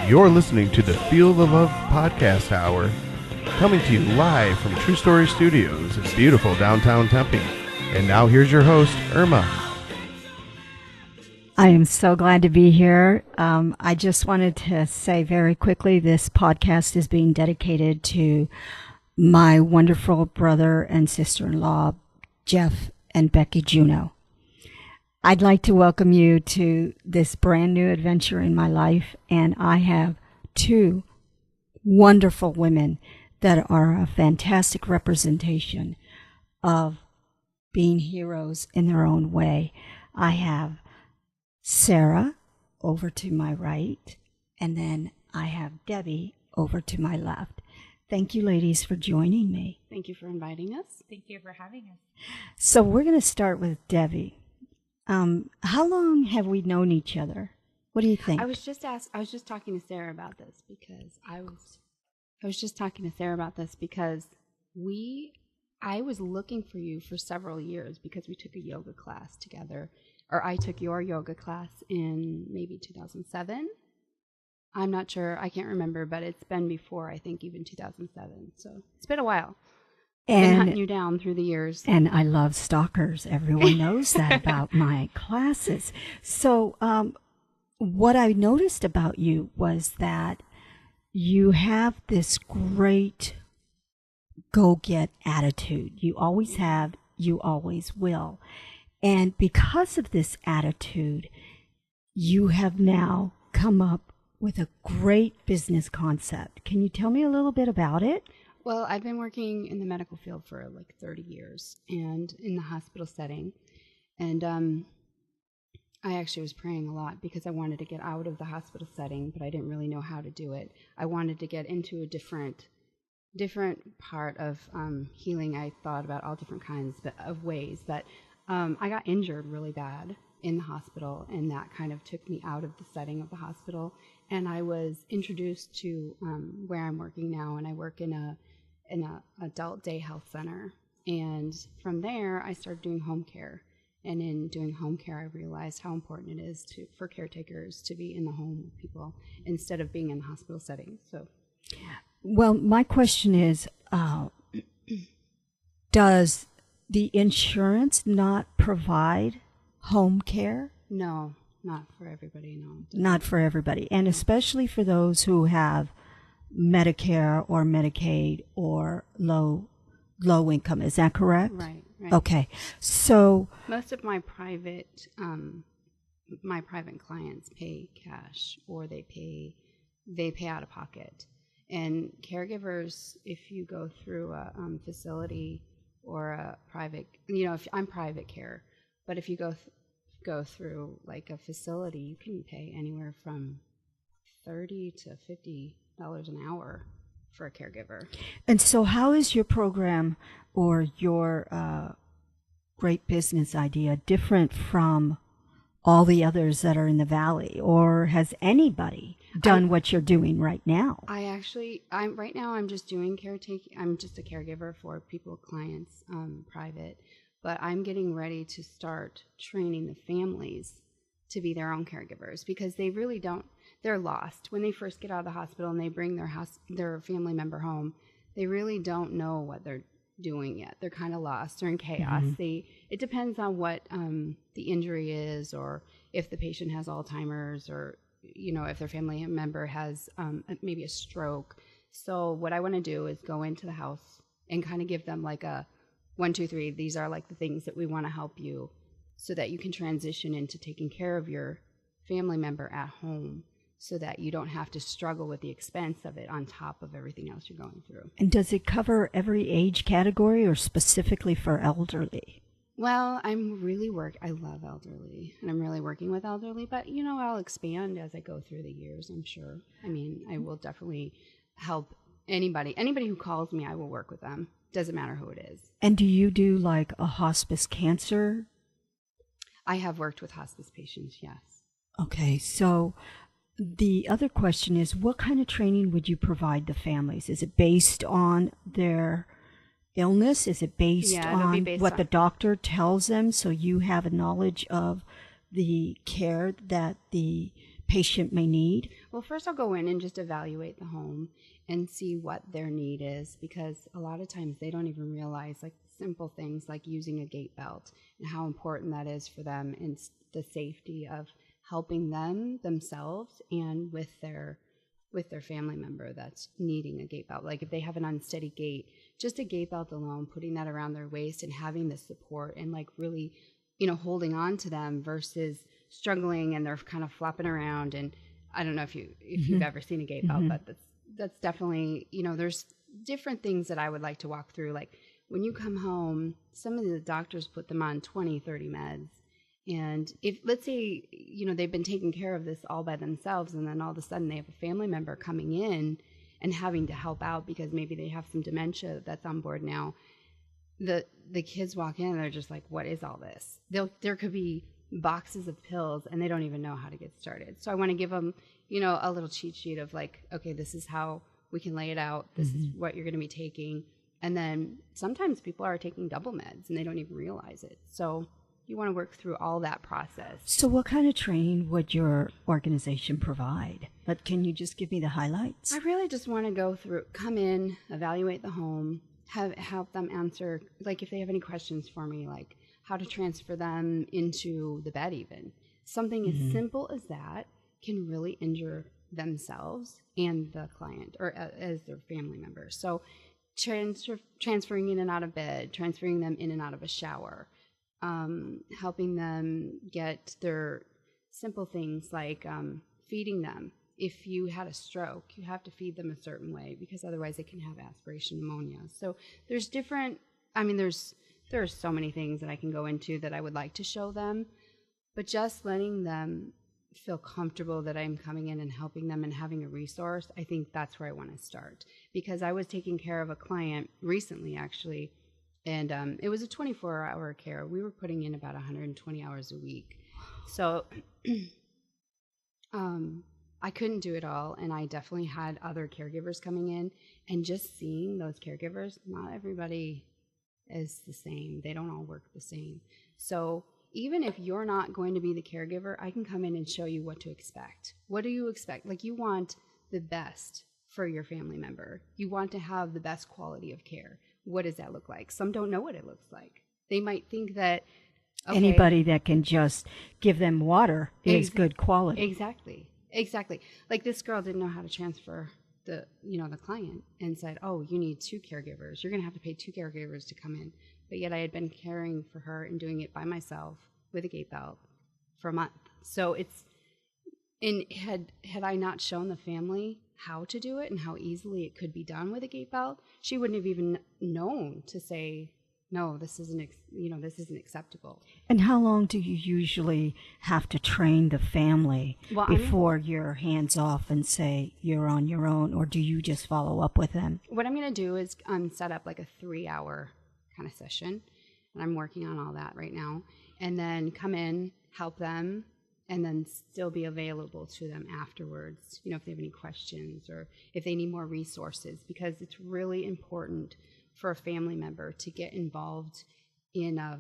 You're listening to the Feel the Love Podcast Hour, coming to you live from True Story Studios in beautiful downtown Tempe. And now here's your host, Irma. I am so glad to be here. I just wanted to say very quickly, this podcast is being dedicated to my wonderful brother and sister-in-law, Jeff and Becky Juneau. I'd like to welcome you to this brand new adventure in my life, and I have two wonderful women that are a fantastic representation of being heroes in their own way. I have Sarah over to my right, and then I have Debbie over to my left. Thank you, ladies, for joining me. Thank you for inviting us. Thank you for having us. So we're going to start with Debbie. How long have we known each other? What do you think? I was just talking to Sarah about this because I was looking for you for several years because we took a yoga class together, or I took your yoga class in maybe 2007. I'm not sure. I can't remember, but it's been before, I think, even 2007. So it's been a while. I've been hunting you down through the years. And I love stalkers. Everyone knows that about my classes. So what I noticed about you was that you have this great go-get attitude. You always have, you always will. And because of this attitude, you have now come up with a great business concept. Can you tell me a little bit about it? Well, I've been working in the medical field for like 30 years and in the hospital setting. And I actually was praying a lot because I wanted to get out of the hospital setting, but I didn't really know how to do it. I wanted to get into a different part of healing. I thought about all different kinds of ways, but I got injured really bad in the hospital, and that kind of took me out of the setting of the hospital. And I was introduced to where I'm working now, and I work in a adult day health center. And from there, I started doing home care. And in doing home care, I realized how important it is for caretakers to be in the home with people instead of being in the hospital setting. So, well, my question is, does the insurance not provide home care? No, not for everybody, no. Not for everybody, and especially for those who have Medicare or Medicaid or low income. Is that correct? Right. Okay. So most of my private clients pay cash, or they pay out of pocket. And caregivers, if you go through a facility or a private, if I'm private care, but if you go through like a facility, you can pay anywhere from $30 to $50 an hour for a caregiver. And so how is your program or your great business idea different from all the others that are in the Valley? Or has anybody done what you're doing right now? Right now I'm just doing caretaking. I'm just a caregiver for clients, private. But I'm getting ready to start training the families to be their own caregivers because they really don't. They're lost when they first get out of the hospital and they bring their family member home. They really don't know what they're doing yet. They're kind of lost. They're in chaos. Mm-hmm. It depends on what the injury is, or if the patient has Alzheimer's, or if their family member has maybe a stroke. So what I want to do is go into the house and kind of give them like a 1, 2, 3. These are like the things that we want to help you so that you can transition into taking care of your family member at home, so that you don't have to struggle with the expense of it on top of everything else you're going through. And does it cover every age category or specifically for elderly? Well, I love elderly, and I'm really working with elderly, but I'll expand as I go through the years, I'm sure. I will definitely help anybody who calls me. I will work with them. Doesn't matter who it is. And do you do like a hospice cancer? I have worked with hospice patients, yes. Okay, so the other question is, what kind of training would you provide the families? Is it based on their illness? Is it based on what the doctor tells them, so you have a knowledge of the care that the patient may need? Well, first I'll go in and just evaluate the home and see what their need is, because a lot of times they don't even realize like simple things like using a gait belt and how important that is for them and the safety of helping themselves and with their family member that's needing a gait belt. Like if they have an unsteady gait, just a gait belt alone, putting that around their waist and having the support and like really, holding on to them versus struggling and they're kind of flopping around. And I don't know if you've ever seen a gait belt, but that's definitely, there's different things that I would like to walk through. Like when you come home, some of the doctors put them on 20, 30 meds. And if, let's say, they've been taking care of this all by themselves, and then all of a sudden they have a family member coming in and having to help out because maybe they have some dementia that's on board now, the kids walk in and they're just like, what is all this? There could be boxes of pills and they don't even know how to get started. So I want to give them, a little cheat sheet of like, okay, this is how we can lay it out. This is what you're going to be taking. And then sometimes people are taking double meds and they don't even realize it. So you want to work through all that process. So what kind of training would your organization provide? But can you just give me the highlights? I really just want to come in, evaluate the home, help them answer, like if they have any questions for me, like how to transfer them into the bed even. Something as simple as that can really injure themselves and the client or as their family member. So transferring in and out of bed, transferring them in and out of a shower, helping them get their simple things like feeding them. If you had a stroke, you have to feed them a certain way because otherwise they can have aspiration pneumonia. So there's there are so many things that I can go into that I would like to show them, but just letting them feel comfortable that I'm coming in and helping them and having a resource, I think that's where I want to start. Because I was taking care of a client recently, actually, and it was a 24-hour care. We were putting in about 120 hours a week. So I couldn't do it all, and I definitely had other caregivers coming in, and just seeing those caregivers, not everybody is the same. They don't all work the same. So even if you're not going to be the caregiver, I can come in and show you what to expect. What do you expect? Like, you want the best for your family member. You want to have the best quality of care. What does that look like? Some don't know what it looks like. They might think that anybody that can just give them water is good quality. Exactly. Like, this girl didn't know how to transfer the client and said, oh, you need 2 caregivers. You're going to have to pay 2 caregivers to come in. But yet I had been caring for her and doing it by myself with a gait belt for a month. So had I not shown the family how to do it and how easily it could be done with a gait belt, she wouldn't have even known to say, no, this isn't acceptable. And how long do you usually have to train the family before you're hands off and say you're on your own, or do you just follow up with them? What I'm going to do is set up like a 3-hour kind of session, and I'm working on all that right now, and then come in, help them, and then still be available to them afterwards, if they have any questions or if they need more resources, because it's really important for a family member to get involved in a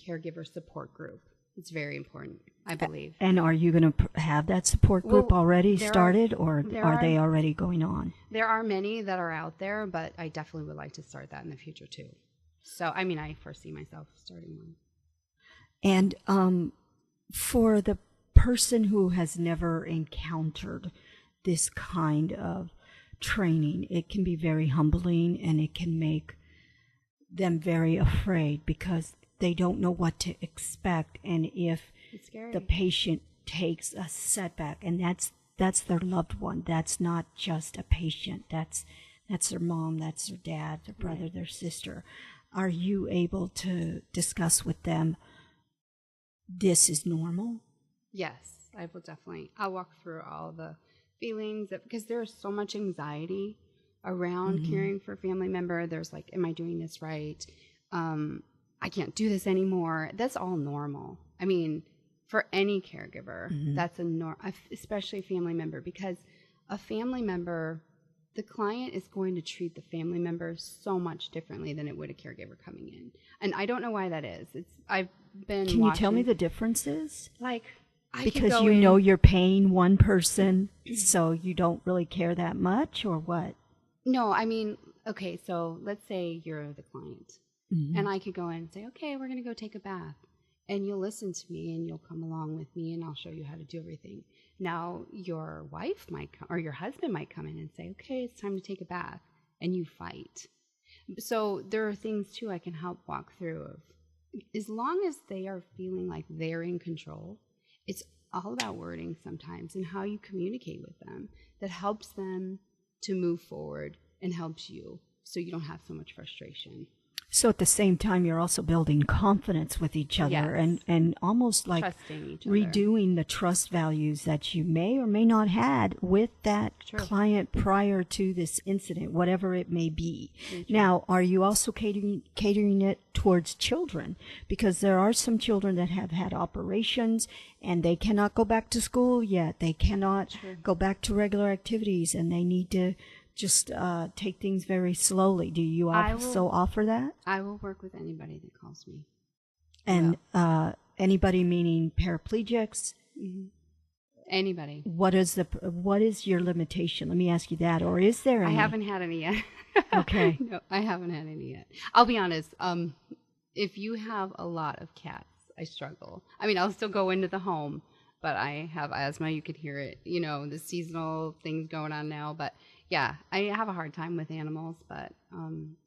caregiver support group. It's very important, I believe. And are you going to have that support group already started, or are they already going on? There are many that are out there, but I definitely would like to start that in the future too. So, I foresee myself starting one. And for the person who has never encountered this kind of training, it can be very humbling, and it can make them very afraid because they don't know what to expect. And if the patient takes a setback, and that's their loved one, that's not just a patient, that's their mom, that's their dad, their brother, their sister. Are you able to discuss with them, this is normal? Yes, I will definitely. I'll walk through all the feelings because there's so much anxiety around caring for a family member. There's like, am I doing this right? I can't do this anymore. That's all normal. For any caregiver, that's especially a family member, because a family member, the client is going to treat the family member so much differently than it would a caregiver coming in. And I don't know why that is. Can you tell me the differences? Like, I could Because go you in- know you're paying one person, so you don't really care that much, or what? No, I mean, okay, so let's say you're the client, Mhm. and I could go in and say, okay, we're going to go take a bath. And you'll listen to me, and you'll come along with me, and I'll show you how to do everything. Now, your wife might come, or your husband might come in and say, okay, it's time to take a bath, and you fight. So there are things, too, I can help walk through of, as long as they are feeling like they're in control, it's all about wording sometimes and how you communicate with them that helps them to move forward and helps you so you don't have so much frustration. So at the same time, you're also building confidence with each other, Yes. and almost like Trusting each other. redoing the trust values that you may or may not had with that Sure. client prior to this incident, whatever it may be. Very true. Now, are you also catering it towards children? Because there are some children that have had operations and they cannot go back to school yet. They cannot Sure. go back to regular activities, and they need to just take things very slowly. Do you I also will- offer that? I will work with anybody that calls me. And anybody meaning paraplegics? Anybody. What is your limitation? Let me ask you that. Or is there any? I haven't had any yet. Okay. No, I haven't had any yet. I'll be honest. If you have a lot of cats, I struggle. I mean, I'll still go into the home, but I have asthma. You could hear it. You know, the seasonal things going on now. But yeah, I have a hard time with animals. But as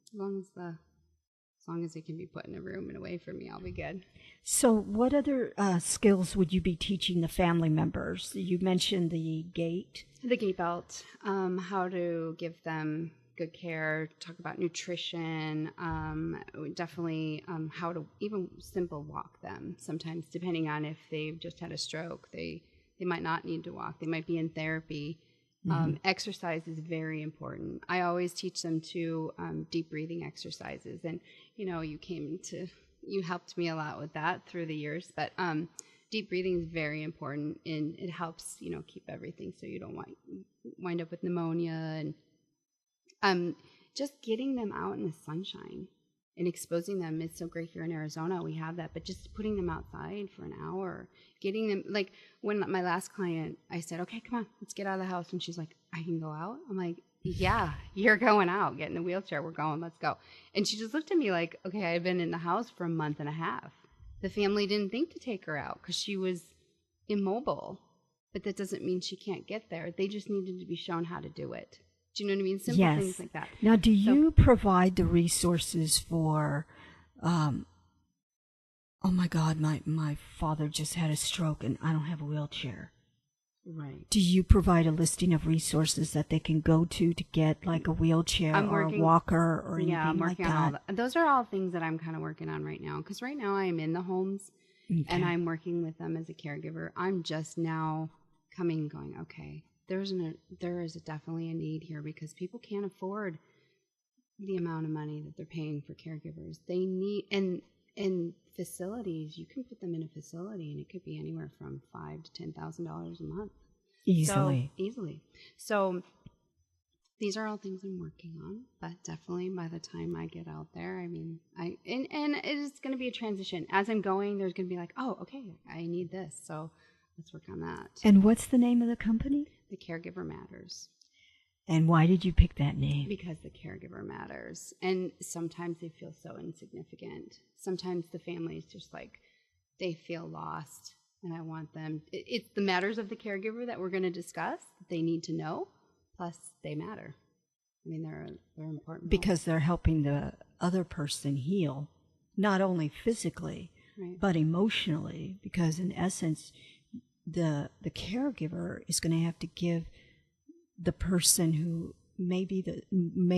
long as it can be put in a room and away from me, I'll be good. So what other skills would you be teaching the family members? You mentioned the gait. The gait belt, how to give them good care, talk about nutrition, definitely how to even simple walk them. Sometimes, depending on if they've just had a stroke, they might not need to walk. They might be in therapy. Exercise is very important. I always teach them to deep breathing exercises. And, you know, you helped me a lot with that through the years. But deep breathing is very important, and it helps, you know, keep everything so you don't wind up with pneumonia. And just getting them out in the sunshine and exposing them is so great here in Arizona. We have that, but just putting them outside for an hour, getting them, like when my last client, I said, okay, come on, let's get out of the house. And she's like, I can go out? I'm like, yeah, you're going out. Get in the wheelchair. We're going. Let's go. And she just looked at me like, okay, I had been in the house for a month and a half. The family didn't think to take her out because she was immobile, but that doesn't mean she can't get there. They just needed to be shown how to do it. Do you know what I mean? Simple things like that. Now, do you provide the resources for, oh my God, my father just had a stroke and I don't have a wheelchair. Right. Do you provide a listing of resources that they can go to get like a wheelchair or a walker or anything I'm like working on all that? that. Those are all things that I'm kind of working on right now. Because right now I am in the homes and I'm working with them as a caregiver. I'm just now going, okay, there is definitely a need here because people can't afford the amount of money that they're paying for caregivers. They need, and facilities, you can put them in a facility and it could be anywhere from $5,000 to $10,000 a month. Easily. So these are all things I'm working on, but definitely by the time I get out there, I mean, and it is going to be a transition. As I'm going, there's going to be like, oh, okay, I need this. So let's work on that. And what's the name of the company? The Caregiver Matters. And why did you pick that name? Because the caregiver matters. And sometimes they feel so insignificant. Sometimes the family is just like, they feel lost. And I want them, it's the matters of the caregiver that we're going to discuss that they need to know. Plus, they matter. I mean, they're important. Because they're helping the other person heal, not only physically, but emotionally. Because in essence, the caregiver is going to have to give the person who may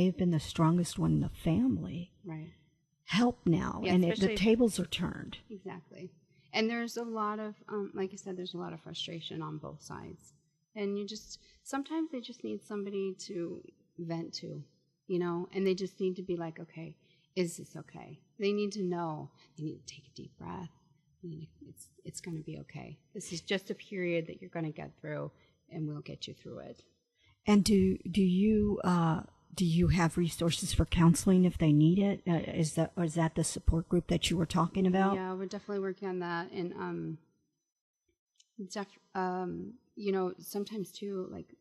have been the strongest one in the family help now, and the tables are turned. Exactly. And there's a lot of, like I said, there's a lot of frustration on both sides. And sometimes they just need somebody to vent to, you know, and they just need to be like, okay, is this okay? They need to know. They need to take a deep breath. It's going to be okay. This is just a period that you're going to get through, and we'll get you through it. And do you have resources for counseling if they need it? Is that the support group that you were talking about? Yeah, we're definitely working on that. And Sometimes too, like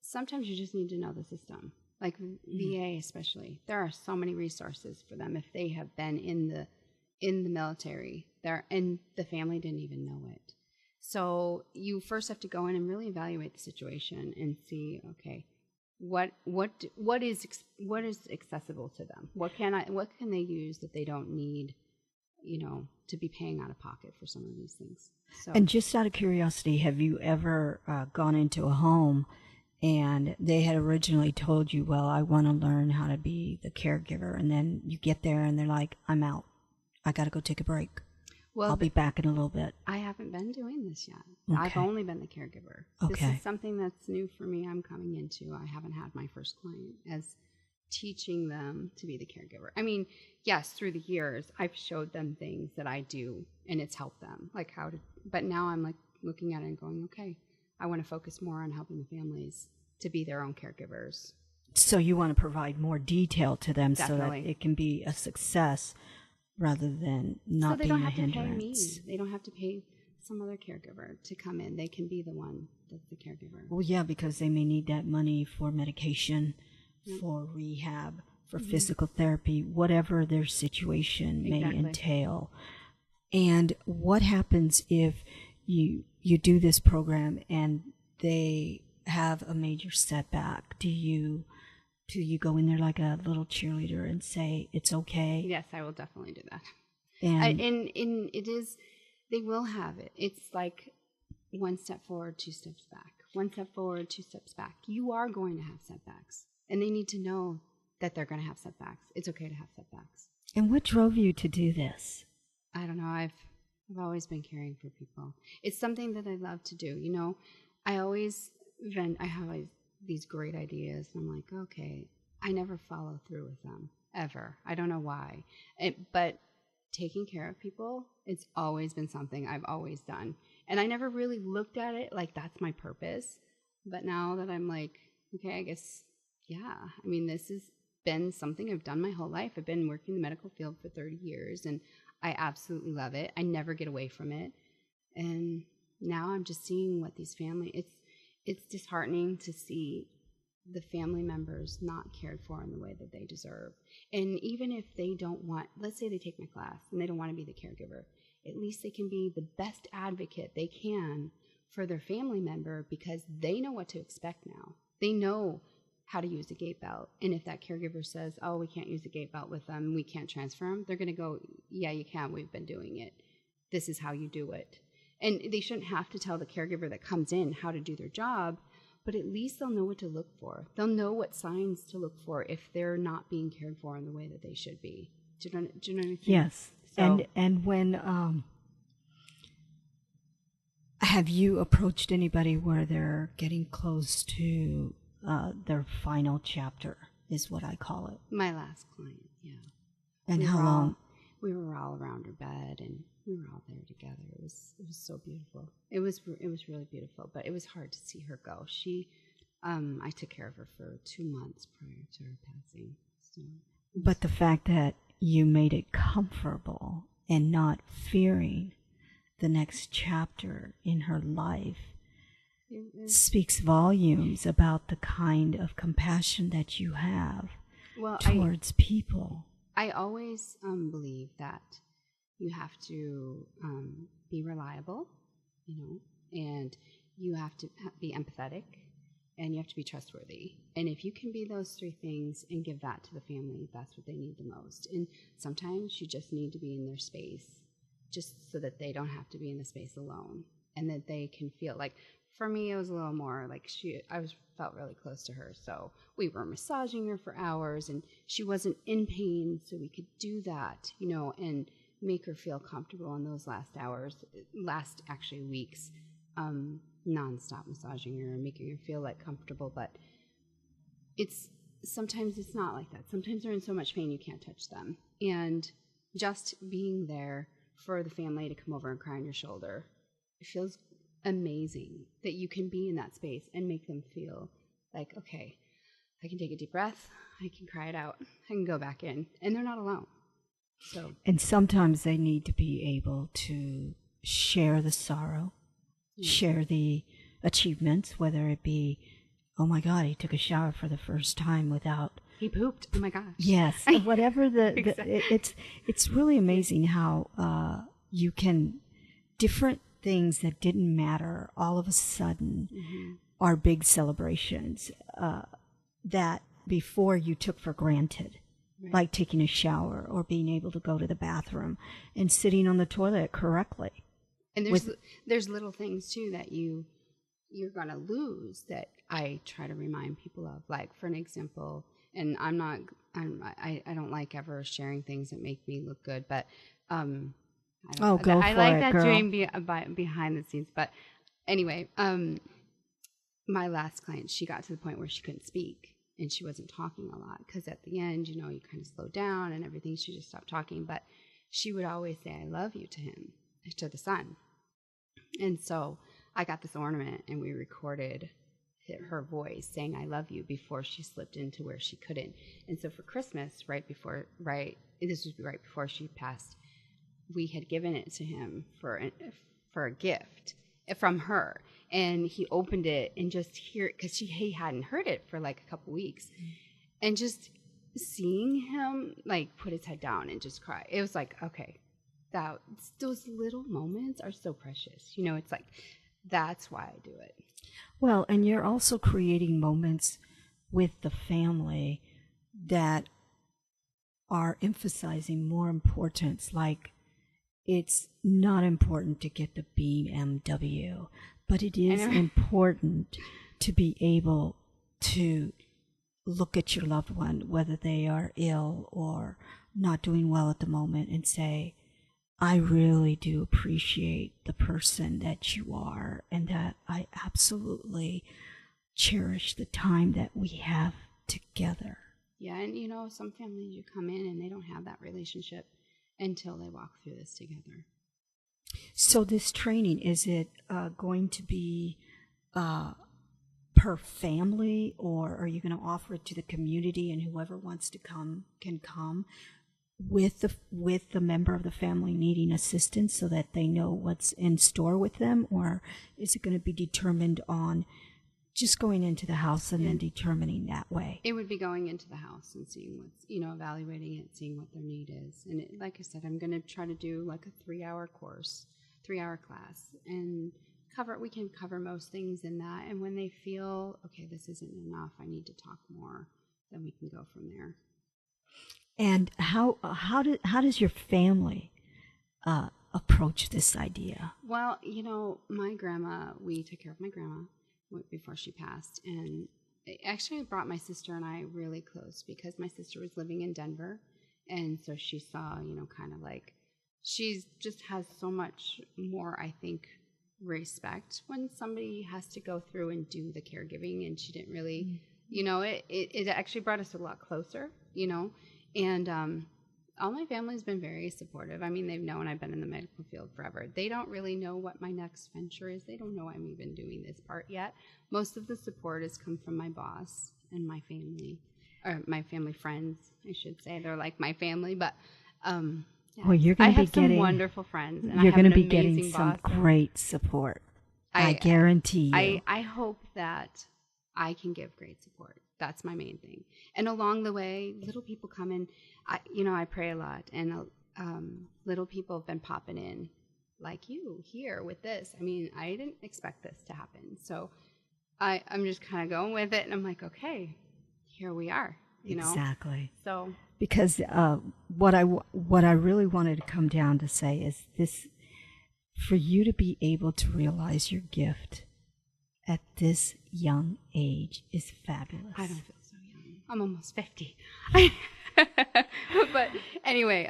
sometimes you just need to know the system. Like VA especially, there are so many resources for them if they have been in the military there, and the family didn't even know it. So you first have to go in and really evaluate the situation and see, okay, what is accessible to them? What can they use that they don't need, to be paying out of pocket for some of these things? So, And just out of curiosity, have you ever gone into a home and they had originally told you, well, I want to learn how to be the caregiver, and then you get there and they're like, I'm out. I got to go take a break. well, I'll be back in a little bit. I haven't been doing this yet. Okay. I've only been the caregiver. Okay. This is something that's new for me. I'm coming into. I haven't had my first client as teaching them to be the caregiver. I mean, yes, through the years, I've showed them things that I do, and it's helped them, like how to. But now I'm like looking at it and going, okay, I want to focus more on helping the families to be their own caregivers. So you want to provide more detail to them so that Definitely. it can be a success rather than not So they being don't a have to pay me. hindrance. They don't have to pay some other caregiver to come in. They can be the one that's the caregiver. Well, yeah, because they may need that money for medication, for rehab, for physical therapy, whatever their situation may Exactly. entail. And what happens if you do this program and they have a major setback? Do you go in there like a little cheerleader and say it's okay? Yes, I will definitely do that. And And it is, they will have it. It's like one step forward, two steps back. One step forward, two steps back. You are going to have setbacks, and they need to know that they're going to have setbacks. It's okay to have setbacks. and what drove you to do this? I don't know. I've always been caring for people. It's something that I love to do. I always I have these great ideas, and I'm like, okay, I never follow through with them ever. I don't know why. But taking care of people, it's always been something I've always done. And I never really looked at it like that's my purpose. But now that I'm like, okay, I guess, yeah. I mean, this has been something I've done my whole life. I've been working in the medical field for 30 years, and I absolutely love it. I never get away from it. And now I'm just seeing what these families, it's disheartening to see the family members not cared for in the way that they deserve. And even if they don't want, let's say they take my class and they don't want to be the caregiver, at least they can be the best advocate they can for their family member, because they know what to expect now. They know how to use a gait belt. And if that caregiver says, oh, we can't use a gait belt with them, we can't transfer them, they're going to go, yeah, you can. We've been doing it. This is how you do it. And they shouldn't have to tell the caregiver that comes in how to do their job, but at least they'll know what to look for. They'll know what signs to look for if they're not being cared for in the way that they should be. Do you know what I mean? Yes. So, And when have you approached anybody where they're getting close to their final chapter, is what I call it? my last client, yeah. And We how were long? We were all around her bed, and we were all there together. It was so beautiful. It was really beautiful, but it was hard to see her go. I took care of her for 2 months prior to her passing. So, But the fact that you made it comfortable and not fearing the next chapter in her life speaks volumes about the kind of compassion that you have well, towards people. I always believe that you have to be reliable, and you have to be empathetic, and you have to be trustworthy. And if you can be those three things and give that to the family, that's what they need the most. And sometimes you just need to be in their space just so that they don't have to be in the space alone, and that they can feel like, for me, it was a little more like felt really close to her. So we were massaging her for hours, and she wasn't in pain, so we could do that, and make her feel comfortable in those last weeks, nonstop massaging her and making her feel comfortable. But sometimes it's not like that. Sometimes they're in so much pain you can't touch them. And just being there for the family to come over and cry on your shoulder, it feels amazing that you can be in that space and make them feel like, okay, I can take a deep breath, I can cry it out, I can go back in, and they're not alone. So, And sometimes they need to be able to share the sorrow share the achievements, whether it be, oh my God, he took a shower for the first time without. He pooped. Oh my gosh. Yes, whatever Exactly. it's really amazing how you can, different things that didn't matter all of a sudden are big celebrations that before you took for granted. Right. Like taking a shower or being able to go to the bathroom and sitting on the toilet correctly. And there's little things too that you're gonna lose that I try to remind people of. Like, for an example, and I don't like ever sharing things that make me look good, but I like that girl. dream behind the scenes. But anyway, my last client, she got to the point where she couldn't speak. And she wasn't talking a lot because at the end, you kind of slow down and everything. She just stopped talking. But she would always say, I love you to him, to the son. And so I got this ornament and we recorded her voice saying, I love you, before she slipped into where she couldn't. And so for Christmas, this was right before she passed, we had given it to him for a gift from her. And he opened it and just because he hadn't heard it for like a couple weeks, and just seeing him like put his head down and just cry. It was like, okay, those little moments are so precious. It's like, that's why I do it. Well, and you're also creating moments with the family that are emphasizing more importance. Like, it's not important to get the BMW, but it is important to be able to look at your loved one, whether they are ill or not doing well at the moment, and say, I really do appreciate the person that you are, and that I absolutely cherish the time that we have together. Yeah, and some families, you come in and they don't have that relationship until they walk through this together. So this training, is it going to be per family, or are you going to offer it to the community and whoever wants to come can come with the member of the family needing assistance so that they know what's in store with them? Or is it going to be determined on just going into the house and then determining that way? It would be going into the house and seeing what's, evaluating it, seeing what their need is. And like I said, I'm going to try to do like a 3-hour course, 3-hour class, and we can cover most things in that. And when they feel, okay, this isn't enough, I need to talk more, then we can go from there. And how does your family approach this idea? Well, my grandma, we took care of my grandma before she passed, and actually I brought my sister and I really close because my sister was living in Denver, and so she saw, kind of like, she just has so much more, I think, respect when somebody has to go through and do the caregiving, and she didn't really, it actually brought us a lot closer, and all my family's been very supportive. I mean, they've known I've been in the medical field forever. They don't really know what my next venture is. They don't know I'm even doing this part yet. Most of the support has come from my boss and my family, or my family friends, I should say. They're like my family, but well, you're going to be getting some wonderful friends, and you're going to be getting some great support. I guarantee you. I hope that I can give great support. That's my main thing. And along the way, little people come in. I pray a lot, and little people have been popping in, like you here with this. I mean, I didn't expect this to happen, so I'm just kind of going with it, and I'm like, okay, here we are. Exactly. So because what I really wanted to come down to say is this: for you to be able to realize your gift at this young age is fabulous. I don't feel so young. I'm almost 50. But anyway,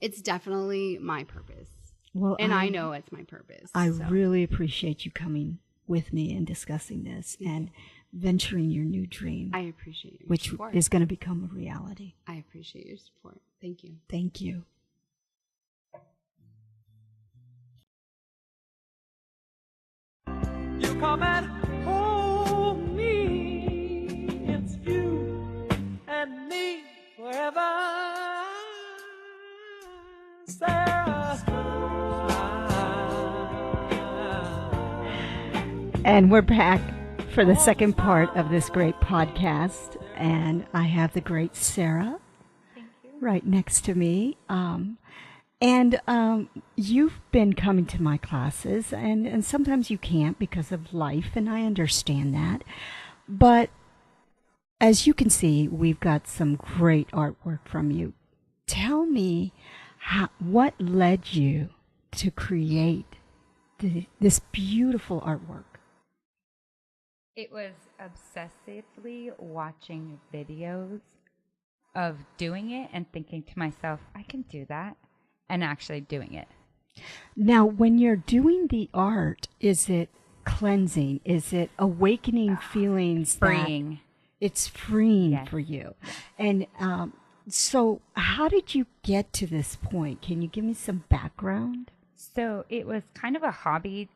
it's definitely my purpose. Well, and I know it's my purpose. I really appreciate you coming with me and discussing this and venturing your new dream. I appreciate your which support. is going to become a reality. I appreciate your support. Thank you. Thank you. You come and hold me. It's you and me forever. Sarah, And we're back for the second part of this great podcast. And I have the great Sarah right next to me. You've been coming to my classes, and sometimes you can't because of life, and I understand that. But as you can see, we've got some great artwork from you. Tell me what led you to create this beautiful artwork. It was obsessively watching videos of doing it and thinking to myself, I can do that, and actually doing it. Now, when you're doing the art, is it cleansing? Is it awakening feelings? Freeing. It's freeing Yes. for you. And so how did you get to this point? Can you give me some background? So it was kind of a hobby.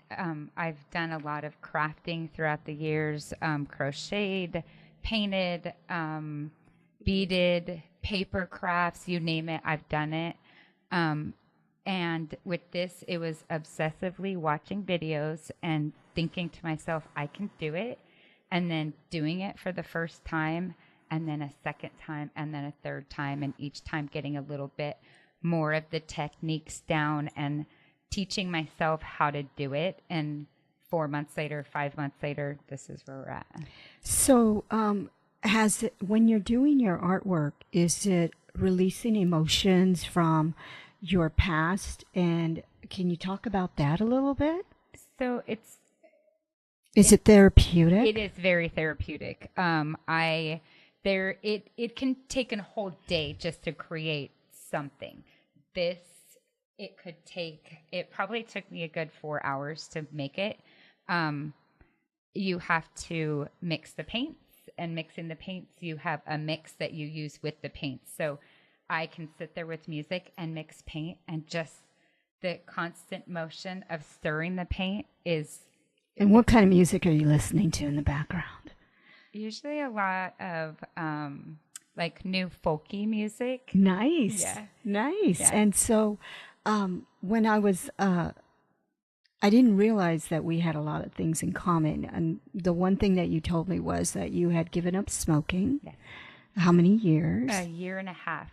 I've done a lot of crafting throughout the years, crocheted, painted, beaded, paper crafts, you name it, I've done it. And with this, it was obsessively watching videos and thinking to myself, I can do it. And then doing it for the first time, and then a second time, and then a third time, and each time getting a little bit more of the techniques down and teaching myself how to do it. And 4 months later, 5 months later, this is where we're at. So when you're doing your artwork, is it releasing emotions from your past? And can you talk about that a little bit? So Is it therapeutic? It is very therapeutic. It can take a whole day just to create something. It probably took me a good 4 hours to make it. You have to mix the paints, and mixing the paints, you have a mix that you use with the paints. So I can sit there with music and mix paint, and just the constant motion of stirring the paint is. And what kind of music are you listening to in the background? Usually a lot of like new folky music. Nice. Yeah. Nice. Yeah. And so when I was, I didn't realize that we had a lot of things in common. And the one thing that you told me was that you had given up smoking. Yes. How many years? A year and a half.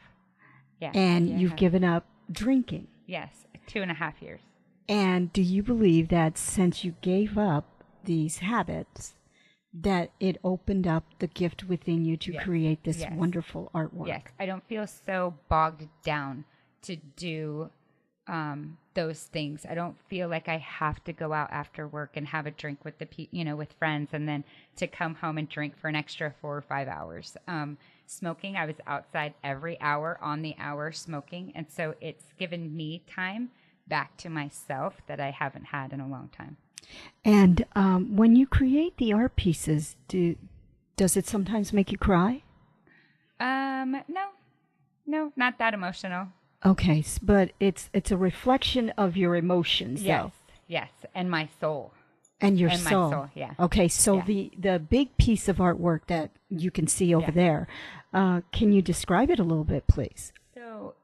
Yeah. And a year you've and a half. given up drinking. Yes, 2.5 years. And do you believe that since you gave up these habits, that it opened up the gift within you to Yes. create this Yes. wonderful artwork? Yes, I don't feel so bogged down to do those things. I don't feel like I have to go out after work and have a drink with with friends, and then to come home and drink for an extra 4 or 5 hours. Smoking, I was outside every hour on the hour smoking, and so it's given me time back to myself that I haven't had in a long time. And when you create the art pieces, does it sometimes make you cry? No, not that emotional. Okay, but it's a reflection of your emotions, though. Yes, and my soul. And your And my soul. soul, yeah. Okay, so Yeah. the big piece of artwork that you can see over Yeah. there, can you describe it a little bit, please? So,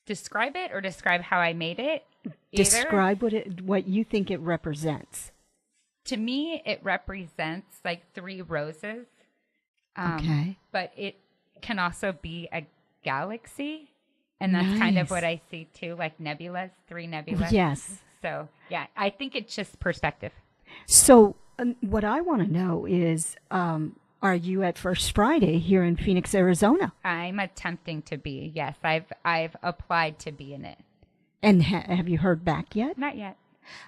describe it or describe how I made it? Either. Describe what you think it represents. To me, it represents like 3 roses. Okay. But it can also be a galaxy. And that's kind of Nice. what I see too, like nebulas, 3 nebulas. Yes. So, yeah, I think it's just perspective. So what I want to know is, are you at First Friday here in Phoenix, Arizona? I'm attempting to be. Yes, I've applied to be in it. And have you heard back yet? Not yet.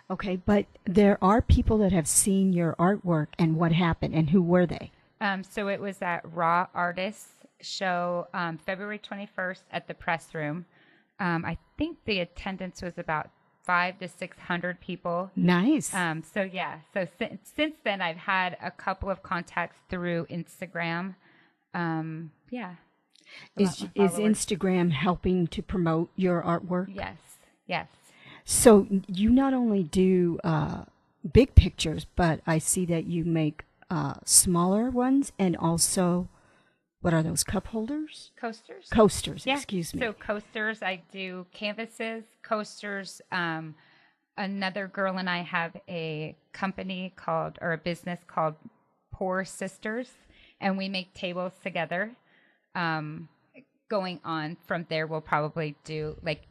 Okay, but there are people that have seen your artwork, and what happened, and who were they? So it was at Raw Artists show February 21st at the press room. I think the attendance was about 500 to 600 people. Nice. So since then I've had a couple of contacts through Instagram. Yeah. Is Instagram helping to promote your artwork? Yes. So you not only do big pictures, but I see that you make smaller ones, and also, what are those, cup holders? Coasters. Coasters, Yeah. excuse me. So coasters, I do canvases, coasters, Another girl and I have a company called, or a business called Poor Sisters, and we make tables together. Going on from there, we'll probably do like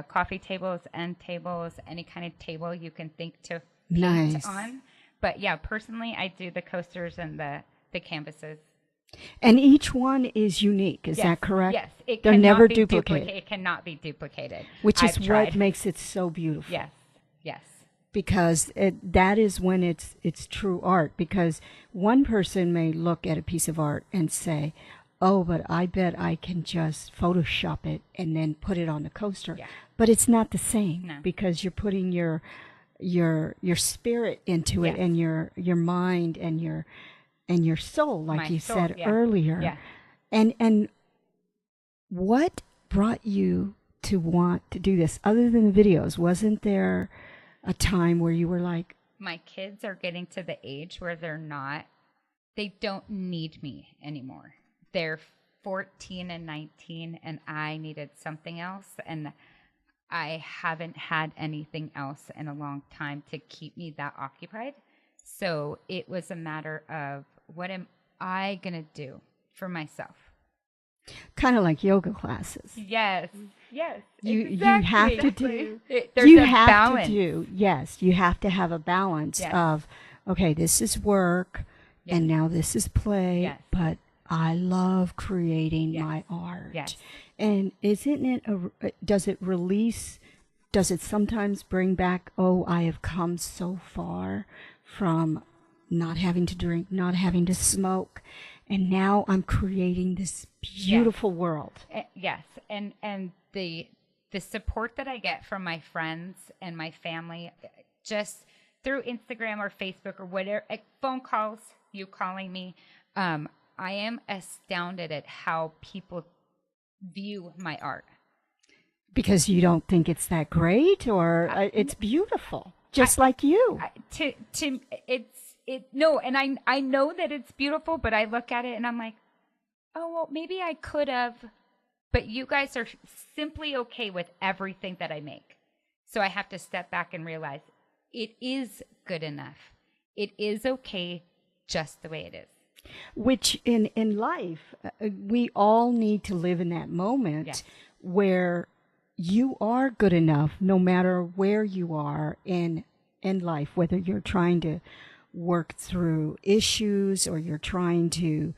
coffee tables, end tables, any kind of table you can think to paint Nice. on. But yeah, personally, I do the coasters and the canvases. And each one is unique. Is Yes, that correct? Yes. It They're cannot never be duplicated. It cannot be duplicated. Which is I've what tried. makes it so beautiful. Yes. Yes. Because that is when it's true art. Because one person may look at a piece of art and say, oh, but I bet I can just Photoshop it and then put it on the coaster. Yeah. But it's not the same No. because you're putting your spirit into it Yes. and your mind and your soul, like My you soul, said yeah. earlier. Yeah. And what brought you to want to do this other than the videos? Wasn't there a time where you were like, My kids are getting to the age where they don't need me anymore. They're 14 and 19, and I needed something else. And I haven't had anything else in a long time to keep me that occupied. So it was a matter of, what am I going to do for myself? kind of like yoga classes? Yes. Yes. You have to do. There's you a have balance. to do. Yes, you have to have a balance Yes. of, okay, this is work, Yes. and now this is play. Yes. But I love creating Yes. my art. Yes. And isn't it? Does it release? Does it sometimes bring back? Oh, I have come so far from not having to drink, not having to smoke, and now I'm creating this beautiful world. Yes, and the support that I get from my friends and my family, just through Instagram or Facebook or whatever, phone calls, you calling me, I am astounded at how people view my art. Because you don't think it's that great, or it's beautiful, just like you. No, and I know that it's beautiful, but I look at it and I'm like, oh, well, maybe I could have, but you guys are simply okay with everything that I make. So I have to step back and realize it is good enough. It is okay just the way it is. Which in life, we all need to live in that moment Yes. where you are good enough, no matter where you are in life, whether you're trying to work through issues or you're trying to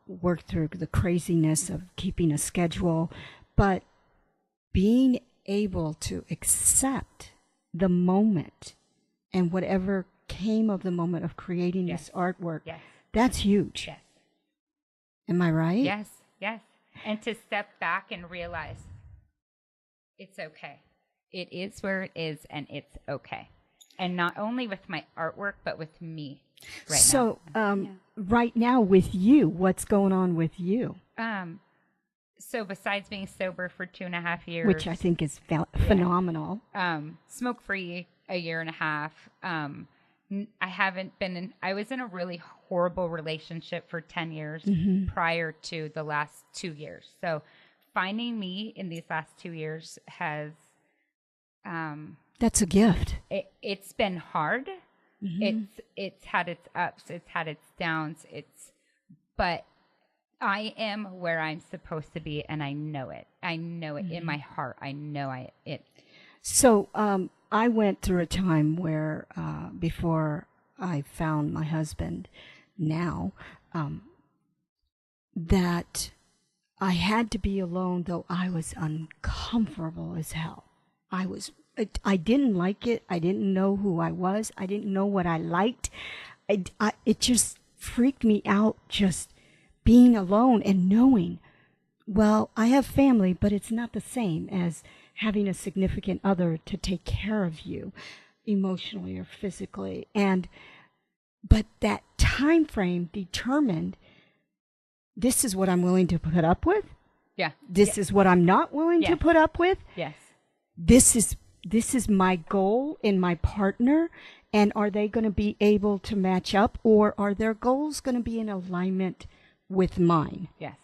work through the craziness of keeping a schedule, but being able to accept the moment and whatever came of the moment of creating Yes. this artwork, Yes. that's huge. Yes. Am I right? Yes. Yes. And to step back and realize it's okay. It is where it is, and it's okay. And not only with my artwork, but with me right So, right now with you, what's going on with you? now. So besides being sober for 2.5 years, Which I think is phenomenal. smoke free a year and a half. I haven't been in, I was in a really horrible relationship for 10 years prior to the last 2 years. So finding me in these last 2 years has, That's a gift. it's been hard. It's had its ups, it's had its downs, but I am where I'm supposed to be, and I know it. I know it in my heart. I know it. So, I went through a time where, before I found my husband now, that I had to be alone, though I was uncomfortable as hell. I didn't like it. I didn't know who I was. I didn't know what I liked. It just freaked me out, just being alone and knowing, well, I have family, but it's not the same as having a significant other to take care of you emotionally or physically. But that time frame determined, this is what I'm willing to put up with. Yeah. This is what I'm not willing to Yes. put up with. Yes. This is my goal in my partner, and are they going to be able to match up, or are their goals going to be in alignment with mine? Yes.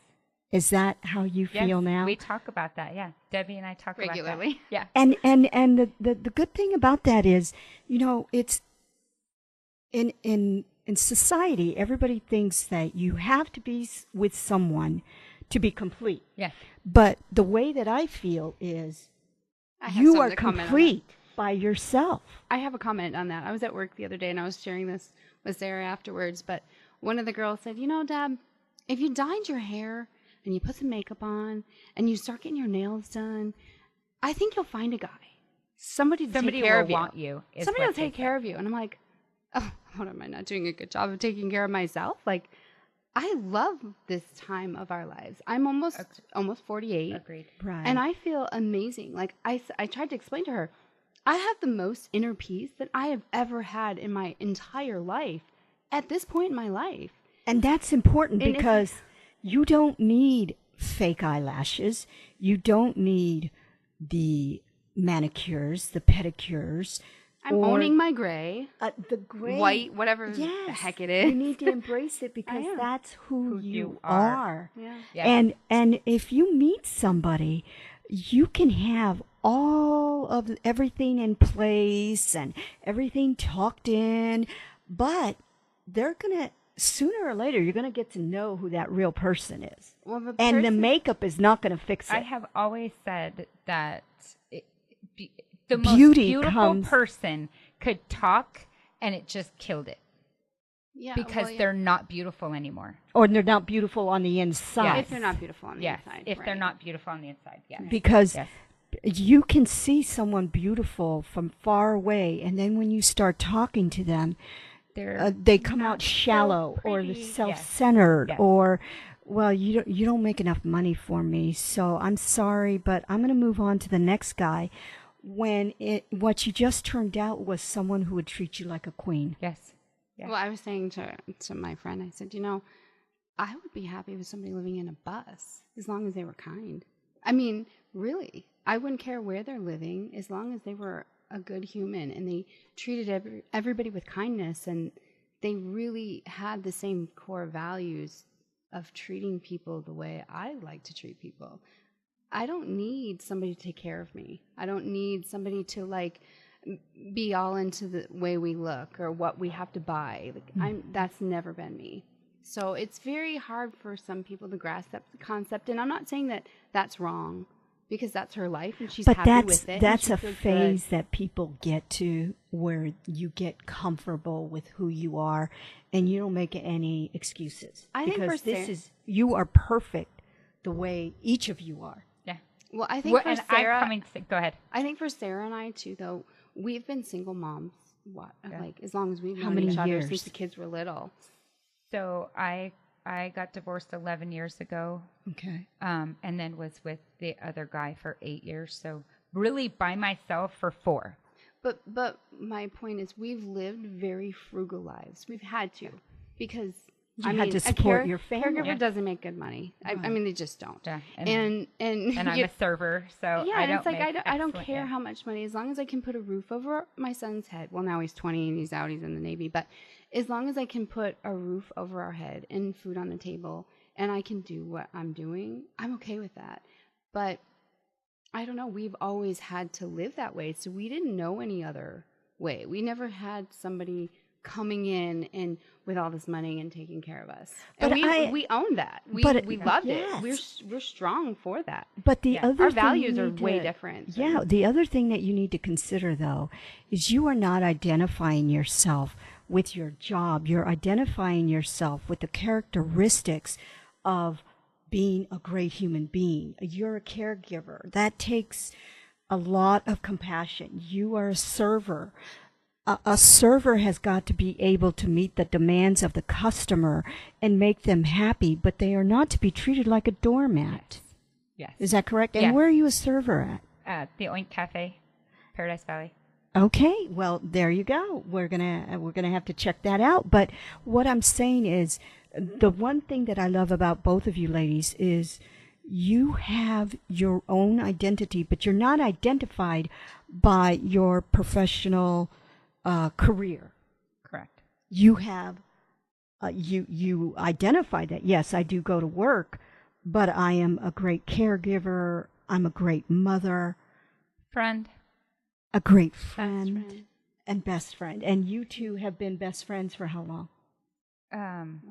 Is that how you Yes, feel now? we talk about that. Yeah, Debbie and I talk Regularly. about that. Yeah. And the good thing about that is, it's in society, everybody thinks that you have to be with someone to be complete. Yeah. But the way that I feel is I have you something are to comment on that. complete by yourself. I have a comment on that. I was at work the other day and I was sharing this with Sarah afterwards, but one of the girls said, Deb, if you dyed your hair and you put some makeup on and you start getting your nails done, I think you'll find a guy. Somebody to take care will of you. want you. is Somebody what will they take say. care of you. And I'm like, oh, what am I not doing a good job of taking care of myself? Like, I love this time of our lives. I'm almost 48. Agreed. Right. And I feel amazing. Like I tried to explain to her, I have the most inner peace that I have ever had in my entire life at this point in my life. And that's important And because you don't need fake eyelashes. You don't need the manicures, the pedicures. I'm or, owning my gray, the gray, white, whatever the Yes, heck it is. you need to embrace it because am. that's who you you are. are. Yeah. Yeah. And if you meet somebody, you can have all of everything in place and everything tucked in, but they're gonna sooner or later you're gonna get to know who that real person is. Well, the And the person- makeup is not gonna fix it. I have always said that the Beauty most beautiful comes- person could talk and it just killed it yeah, because well, yeah. they're not beautiful anymore. Or they're not beautiful on the inside. if they're not beautiful on the Yes, inside. if they're right. not beautiful on the inside. Yes. Because Yes. you can see someone beautiful from far away, and then when you start talking to them, they come not out shallow so or pretty. they're Yes. self-centered Yes. or, well, you don't make enough money for me, so I'm sorry, but I'm going to move on to the next guy. When what you just turned out was someone who would treat you like a queen. Yes. Yeah. Well, I was saying to my friend, I said, I would be happy with somebody living in a bus as long as they were kind. I mean, really, I wouldn't care where they're living as long as they were a good human and they treated everybody with kindness and they really had the same core values of treating people the way I like to treat people. I don't need somebody to take care of me. I don't need somebody to be all into the way we look or what we have to buy. That's never been me. So it's very hard for some people to grasp that concept. And I'm not saying that that's wrong because that's her life and she's But happy with it. that's and a she feels phase good. that people get to where you get comfortable with who you are and you don't make any excuses. I think because for this Sarah- is you are perfect the way each of you are. Yeah. Well, I think Well, for and Sarah, I'm coming to go ahead. I think for Sarah and I too, though, we've been single moms. As long as we've How known many each other years? since the kids were little. So I got divorced 11 years ago, Okay. and then was with the other guy for 8 years. So really by myself for 4. But my point is, we've lived very frugal lives. We've had to, because You had to a support your family. Caregiver Yeah. doesn't make good money. I mean, they just don't. Yeah, And I'm you- a server, so yeah, I and don't it's like make I don't excellent- care yeah. how much money, as long as I can put a roof over my son's head. Well, now he's 20 and he's out. He's in the Navy, but as long as I can put a roof over our head and food on the table, and I can do what I'm doing, I'm okay with that. But I don't know. We've always had to live that way, so we didn't know any other way. We never had somebody coming in and with all this money and taking care of us. And But we owned that. We loved yes. it. We're strong for that. But the Yeah. other Our thing values you are need way to- different. Yeah, the other thing that you need to consider, though, is you are not identifying yourself with your job. You're identifying yourself with the characteristics of being a great human being. You're a caregiver. That takes a lot of compassion. You are a server. A server has got to be able to meet the demands of the customer and make them happy, but they are not to be treated like a doormat. Yes. Is that correct? And Yes. where are you a server at? The Oink Cafe, Paradise Valley. Okay, well there you go. We're gonna have to check that out. But what I'm saying is, the one thing that I love about both of you ladies is you have your own identity, but you're not identified by your professional career. Correct. You have you identify that yes, I do go to work, but I am a great caregiver. I'm a great mother, Friend. a great Best friend, friend. and best friend. And you two have been best friends for how long?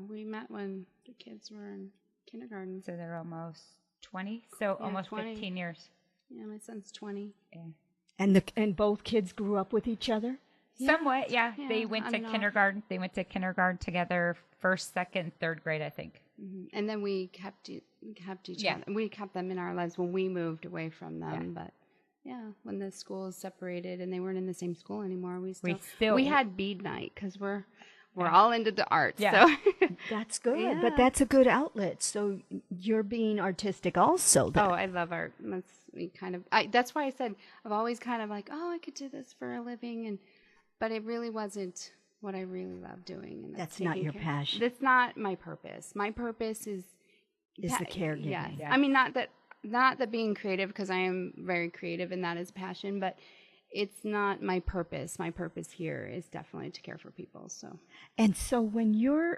We met when the kids were in kindergarten. So they're almost 20. So Yeah, almost 20. 15 years. Yeah, my son's 20. Yeah. And both kids grew up with each other? Somewhat, yeah. Yeah, They went on to and off. kindergarten. They went to kindergarten together, first, second, third grade, I think. And then we kept each Yeah. other. We kept them in our lives when we moved away from them. But yeah, when the schools separated and they weren't in the same school anymore, we had bead night because we're all into the arts. Yeah. So That's good, Yeah. but that's a good outlet. So you're being artistic also. Then. I love art. That's why I said I've always kind of like, I could do this for a living, but it really wasn't what I really love doing. And That's not taking your care- passion. That's not my purpose. My purpose is the caregiving. Yes. Yeah. I mean, not that being creative, because I am very creative and that is passion, but it's not my purpose. My purpose here is definitely to care for people. So And so when you're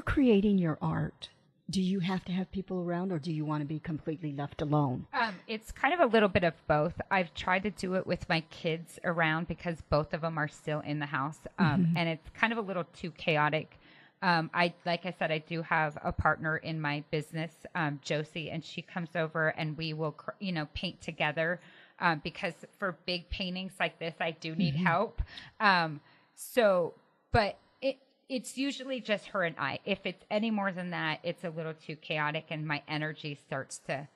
creating your art, do you have to have people around, or do you want to be completely left alone? It's kind of a little bit of both. I've tried to do it with my kids around because both of them are still in the house, and it's kind of a little too chaotic. Like I said, I do have a partner in my business, Josie, and she comes over and we will, paint together because for big paintings like this, I do need help. But it's usually just her and I. If it's any more than that, it's a little too chaotic and my energy starts to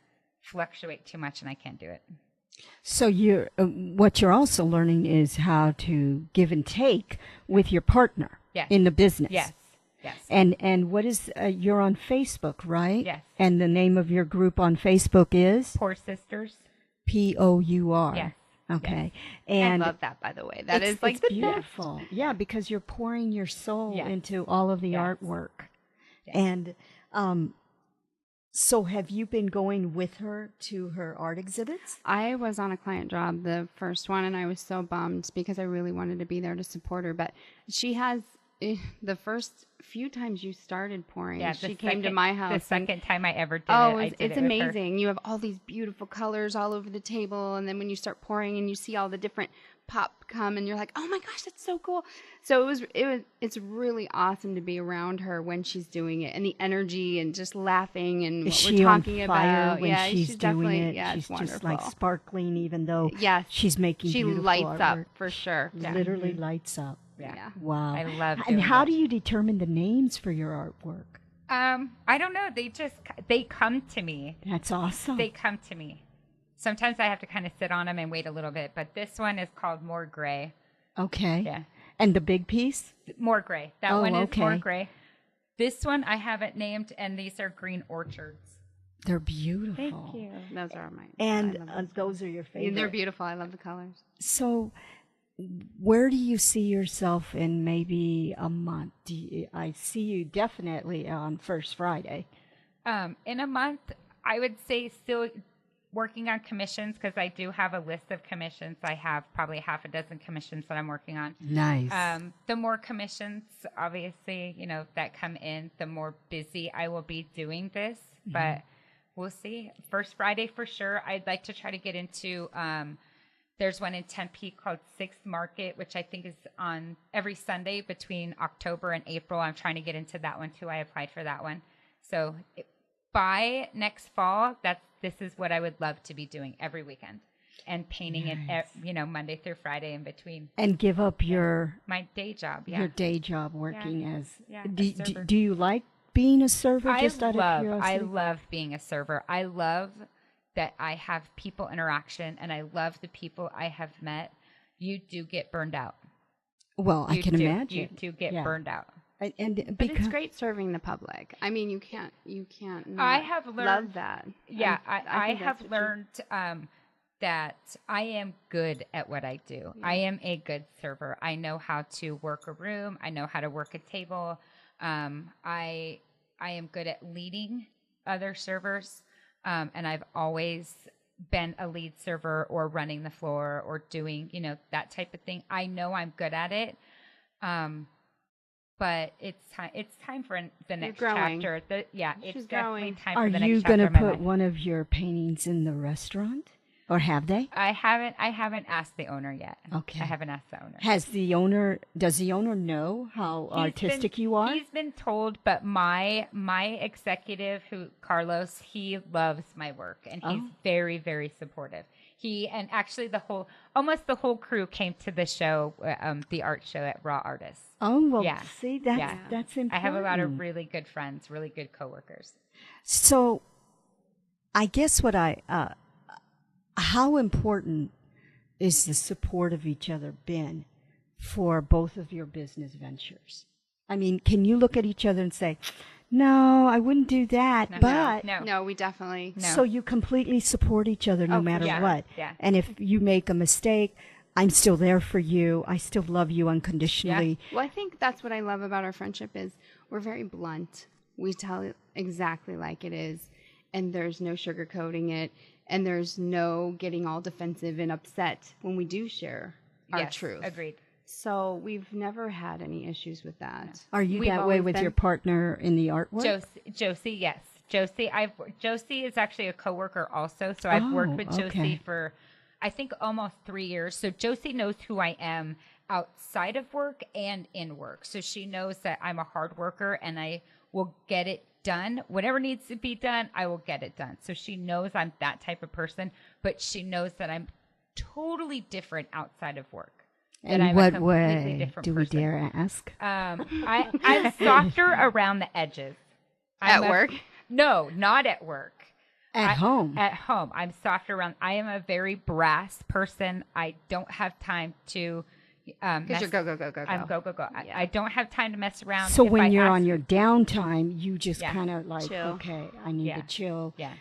fluctuate too much and I can't do it. So what you're also learning is how to give and take with your partner Yes. in the business. Yes. Yes. And what is you're on Facebook, right? Yes. And the name of your group on Facebook is Poor Sisters. POUR. Yes. Okay. I And love that, by the way. That is it's like the beautiful. Yeah, because you're pouring your soul Yes. into all of the Yes. artwork. Yes. And so have you been going with her to her art exhibits? I was on a client job, the first one, and I was so bummed because I really wanted to be there to support her. But she has the first few times you started pouring, Yeah, she came to my house. The and- second time I ever did Oh, it, it's I did it with her. amazing. You have all these beautiful colors all over the table, and then when you start pouring and you see all the different pop come, and you're like, "Oh my gosh, that's so cool!" So it's really awesome to be around her when she's doing it, and the energy and just laughing and Is what she we're on talking fire about. when Yeah, she's doing definitely, it? yeah, She's it's just like wonderful. sparkling, even though Yes, she's making she beautiful lights artwork. up for sure. Yeah. Literally lights up. Yeah. Wow. I love And doing how it. do you determine the names for your artwork? I don't know. They come to me. That's awesome. They come to me. Sometimes I have to kind of sit on them and wait a little bit, but this one is called More Gray. Okay. Yeah. And the big piece? More Gray. That Oh, one is More okay. Gray. This one I haven't named, and these are Green Orchards. They're beautiful. Those are mine. And I love those. those are your Yeah, favorite. they're beautiful. I love the colors. So, where do you see yourself in maybe a month? I see you definitely on First Friday. In a month, I would say still working on commissions because I do have a list of commissions. I have probably half a dozen commissions that I'm working on. Nice. The more commissions, obviously, that come in, the more busy I will be doing this. But we'll see. First Friday for sure. I'd like to try to get into. There's one in Tempe called Sixth Market, which I think is on every Sunday between October and April. I'm trying to get into that one too. I applied for that one. So by next fall, this is what I would love to be doing every weekend, and painting it, Monday through Friday in between. And give up your My day job, yeah. your day job working as. Yeah, do, a server. do you like being a server? I Just out of love curiosity. being a server. I love that I have people interaction, and I love the people I have met. You do get burned out. Well, I You can do. imagine. You do get Yeah. burned out. And But because it's great serving the public. I mean, you can't. I not have learned love that. Yeah, I think have that's what you- learned that I am good at what I do. I am a good server. I know how to work a room. I know how to work a table. I am good at leading other servers, and I've always been a lead server or running the floor or doing that type of thing. I know I'm good at it. but it's time for the next growing. chapter. It's She's definitely growing. time Are for the next you chapter going to of my put life. one of your paintings in the restaurant? Or have they? I haven't asked the owner yet. Okay. I haven't asked the owner. Does the owner know how artistic you are? He's been told, but my executive, Carlos, he loves my work, and he's very, very supportive. And actually almost the whole crew came to the show, the art show at Raw Artists. Oh, well, Yeah. see, that's important. I have a lot of really good friends, really good coworkers. So, I guess how important is the support of each other been for both of your business ventures? I mean, can you look at each other and say, no, I wouldn't do that, but... No, we definitely. No. So you completely support each other no matter yeah, what. yeah. And if you make a mistake, I'm still there for you. I still love you unconditionally. Well, I think that's what I love about our friendship is we're very blunt. We tell it exactly like it is, and there's no sugarcoating it, and there's no getting all defensive and upset when we do share our Yes, truth. agreed. So we've never had any issues with that. Are you We've that way always with been- your partner in the artwork? Josie, yes. Josie is actually a coworker also, so I've worked with okay. Josie for, I think, almost 3 years. So Josie knows who I am outside of work and in work. So she knows that I'm a hard worker and I will get it done. Whatever needs to be done, I will get it done. So she knows I'm that type of person, but she knows that I'm totally different outside of work. That In I'm a what completely way? different Do we person. dare ask? I'm softer around the edges. At work? No, not at work. At home. At home. I'm softer around. I am a very brass person. I don't have time to. Because you're go, go, go, go, go. I'm go. Yeah. I don't have time to mess around. So If I when you're ask- on your downtime, you just Yeah. kind of like, Chill. okay, I need Yeah. to chill. Yeah.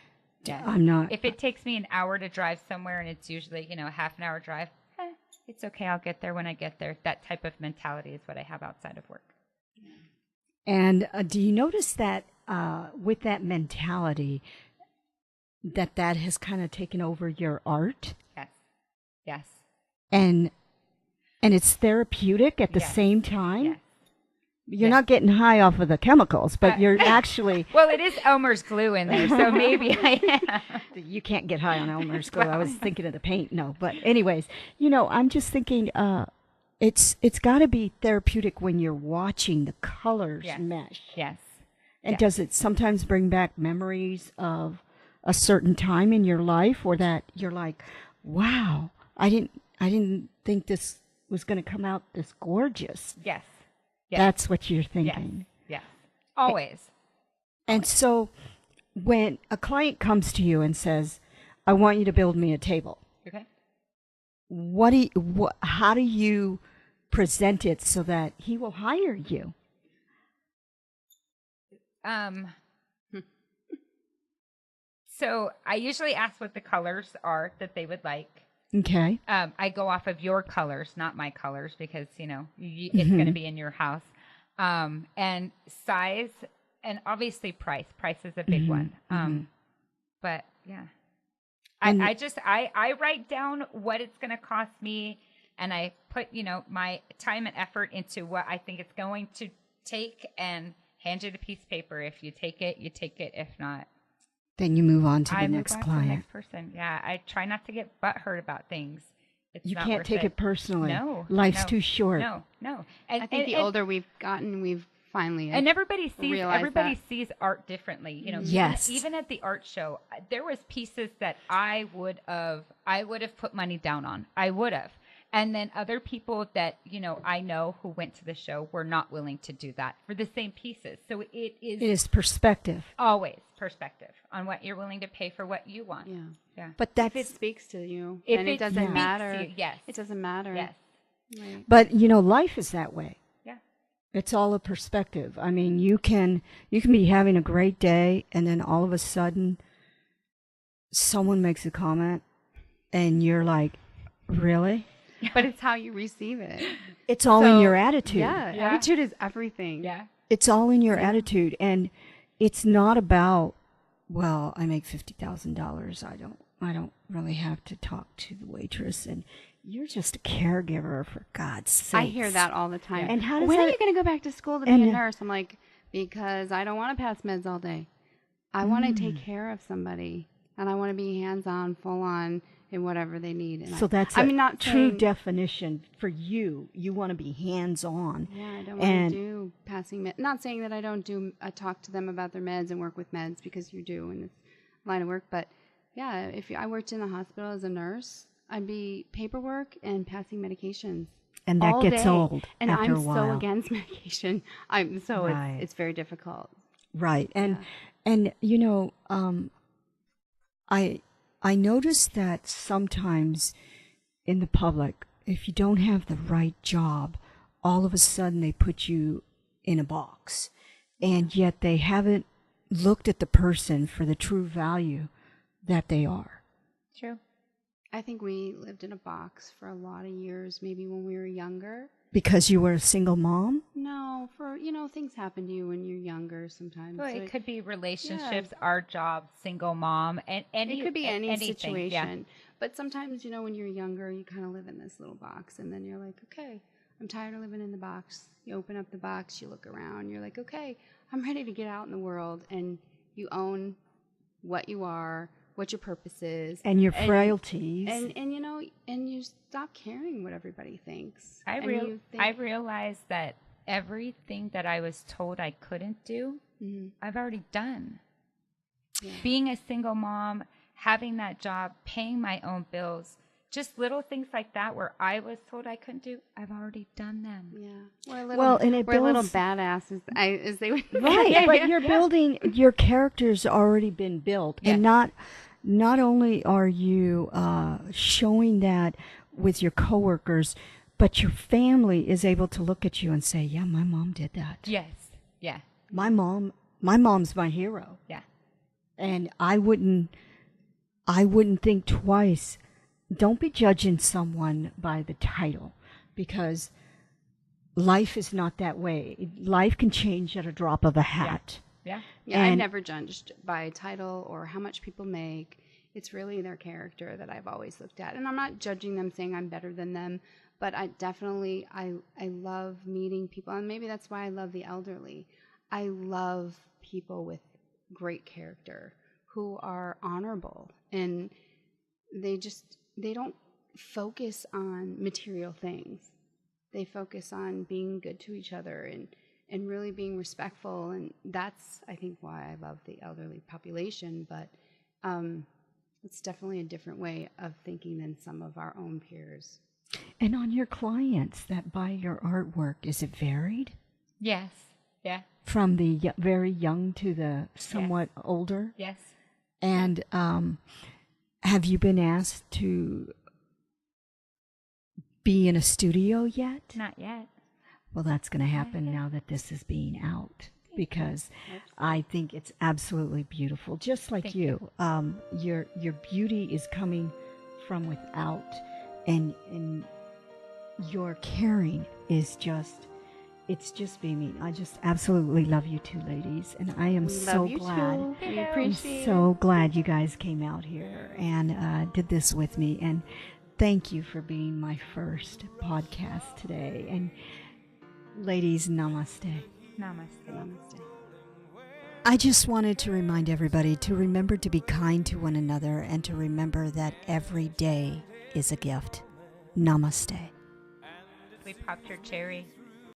Yeah. I'm not. If it takes me an hour to drive somewhere and it's usually, a half an hour drive, it's okay. I'll get there when I get there. That type of mentality is what I have outside of work. And do you notice that with that mentality, that has kind of taken over your art, Yes. Yes. and it's therapeutic at the Yes. same time? Yes. You're not getting high off of the chemicals, but you're actually... Well, it is Elmer's glue in there, so maybe I am. You can't get high on Elmer's glue. I was thinking of the paint. No, but anyways, I'm just thinking it's got to be therapeutic when you're watching the colors Yes. mesh. Yes. And Yes. does it sometimes bring back memories of a certain time in your life, or that you're like, wow, I didn't think this was going to come out this gorgeous? Yes. Yes. That's what you're Yes. thinking. Yes. Always. And so when a client comes to you and says, I want you to build me a table, Okay. how do you present it so that he will hire you? So I usually ask what the colors are that they would like. Okay. I go off of your colors, not my colors, because it's going to be in your house. And size, and obviously price. Price is a big one. But yeah, I write down what it's going to cost me, and I put my time and effort into what I think it's going to take, and hand you the piece of paper. If you take it, you take it. If not, Then you move on to the I next move on client. to the next person. Yeah, I try not to get butthurt about things. It's You not can't worth take it personally. No, Life's no, too short. No. I think the older we've gotten, we've finally and everybody realized sees art differently. Yes. Even at the art show, there was pieces that I would have put money down on. I would have. And then other people that, I know who went to the show were not willing to do that for the same pieces. So it It is perspective. always perspective on what you're willing to pay for what you want. Yeah. But If it that's speaks to you, If and it it doesn't speaks matter. to you, yes. It doesn't matter. Yes. Right. but life is that way. Yeah. It's all a perspective. I mean, you can be having a great day, and then all of a sudden someone makes a comment and you're like, really? But it's how you receive it. It's all in your attitude. Yeah, Yeah. attitude is everything. Yeah. It's all in your attitude, and it's not about, well, I make $50,000. I don't really have to talk to the waitress, and you're just a caregiver, for God's sake. I hear that all the time. And how does when are that- you going to go back to school to be and- a nurse? I'm like, because I don't want to pass meds all day. I want to take care of somebody, and I want to be hands-on, full-on in whatever they need. And So that's I a mean, not true saying, definition for you. You want to be hands-on. Yeah, I don't And- want to do passing meds. Not saying that I don't do talk to them about their meds and work with meds, because you do in this line of work. But yeah, if I worked in the hospital as a nurse, I'd be paperwork and passing medications. And that all gets day. old And after I'm a while. so against medication. Right. It's very difficult. Right. And you know, I noticed that sometimes in the public, if you don't have the right job, all of a sudden they put you in a box, and yet they haven't looked at the person for the true value that they are. True. I think we lived in a box for a lot of years, maybe when we were younger. Because you were a single mom? No, things happen to you when you're younger sometimes. Well, So it could be relationships, our job, single mom, and it could be any anything, situation. Yeah. But sometimes, when you're younger, you kind of live in this little box, and then you're like, okay, I'm tired of living in the box. You open up the box, you look around, you're like, okay, I'm ready to get out in the world, and you own what you are, what your purpose is, And your frailties. and you stop caring what everybody thinks. I think, realized that everything that I was told I couldn't do, I've already done. Yeah. Being a single mom, having that job, paying my own bills, just little things like that where I was told I couldn't do, I've already done them. Yeah. it we're little builds- badasses, as they would. Right, but you're building, your character's already been built. Yes. And not only are you showing that with your coworkers, but your family is able to look at you and say, yeah, my mom did that. Yes. Yeah. My mom's my hero. Yeah. And I wouldn't think twice. Don't be judging someone by the title, because life is not that way. Life can change at a drop of a hat. Yeah. Yeah, I've And- never judged by title or how much people make. It's really their character that I've always looked at. And I'm not judging them, saying I'm better than them, but I love meeting people. And maybe that's why I love the elderly. I love people with great character who are honorable, and they don't focus on material things. They focus on being good to each other and really being respectful, and that's, I think, why I love the elderly population. But it's definitely a different way of thinking than some of our own peers. And on your clients that buy your artwork, is it varied? Yes. Yeah. From the very young to the somewhat older? Yes. And have you been asked to be in a studio yet? Not yet. Well, that's going to happen now that this is being out, because I think it's absolutely beautiful. Just like Thank you. Your beauty is coming from without, and your caring is just, it's just beaming. I just absolutely love you two ladies, and I am We so love you glad. too. We I'm appreciate so glad you guys came out here and did this with me. And thank you for being my first podcast today. And ladies, namaste. Namaste. Namaste. I just wanted to remind everybody to remember to be kind to one another, and to remember that every day is a gift. Namaste. We popped your cherry.